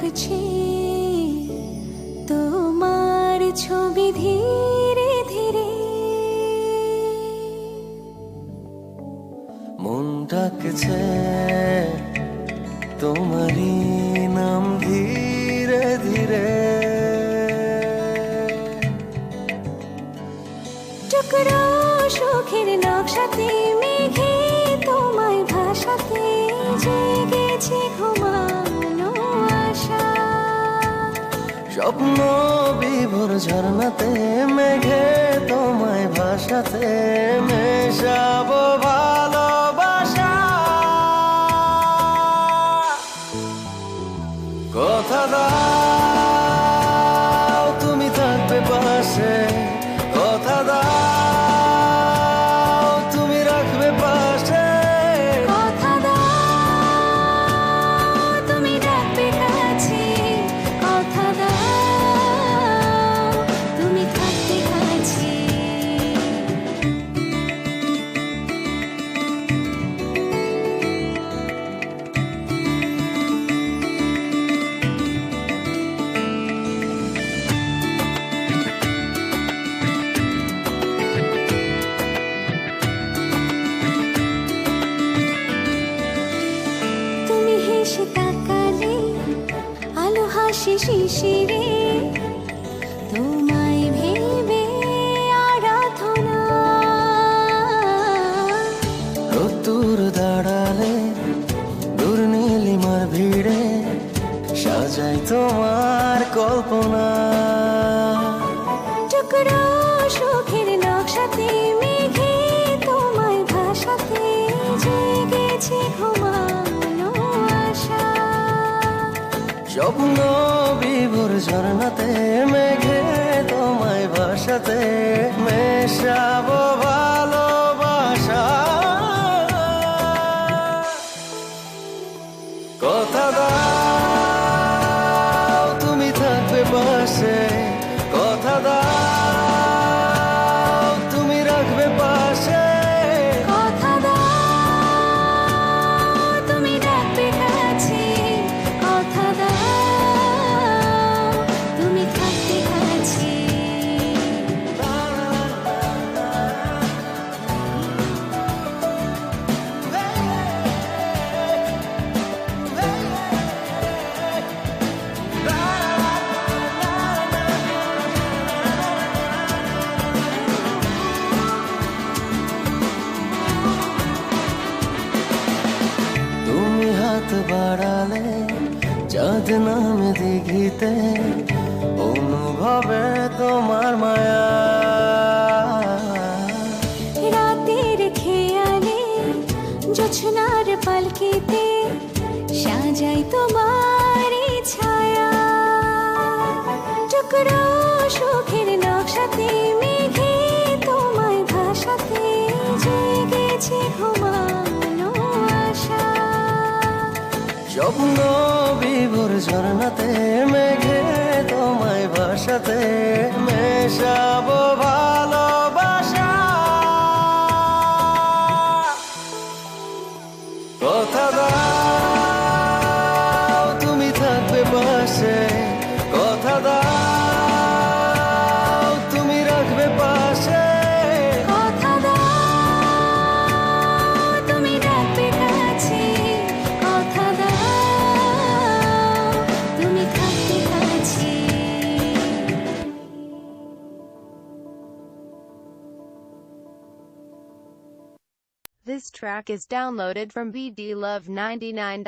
উঠছে তোমার ছবি ধীরে ধীরে। মন ডাকছে তোমারই নাম ধীরে ধীরে। টুকরো সুখের নকশাতে মেঘে তোমায় ভাসাতে জেগেছে ঘুমানো আশা। স্বপ্ন বিভোর ঝর্ণাতে মেঘে তোমায় ভাসাতে মেশাবো ভালোবাসা। কথা দাও তুমি থাকবে পাশে, কথা দাও তুমি রাখবে পাশে। কথা দাও তুমি রাখবে কাছে, কথা দাও তুমি থাকবে কাছে। তুমি হেসে তাকালে আলো হাসি শিশিরে, তোমায় ভেবে আরাধনা। রোদ্দুর দাঁড়ালে দূর নীলিমার ভিড়ে সাজাই তোমার কল্পনা। টুকরো সুখের নকশাতে মেঘে তোমায় ভাসাতে জেগেছে ঘুমানো আশা। স্বপ্ন বিভোর ঝর্ণাতে মেঘে তোমায় ভাসাতে মেশাবো ভালোবাসা। কথা দাও তুমি থাকবে পাশে, কথা দাও তুমি রাখবে পাশে। কথা দাও তুমি রাখবে কাছে, কথা দাও তুমি থাকবে কাছে। তুমি হাত বাড়ালে চাঁদ নামে দিঘিতে অনুভবে তোমার মায়া। রাতের খেয়ালে জোছনার পালকিতে সাজাই তোমার ছায়া। টুকরো সুখের নকশাতে মেঘে তোমায় ভাসাতে জেগেছে ঘুমানো আশা। স্বপ্ন বিভোর ঝর্ণাতে মেঘে তোমায় ভাসাতে মেশাবো ভালোবাসা। কথা দাও তুমি থাকবে পাশে, কথা দাও তুমি রাখবে পাশে। কথা দাও তুমি রাখবে কাছে, কথা দাও তুমি থাকবে কাছে। This track is downloaded from bdlove99.com.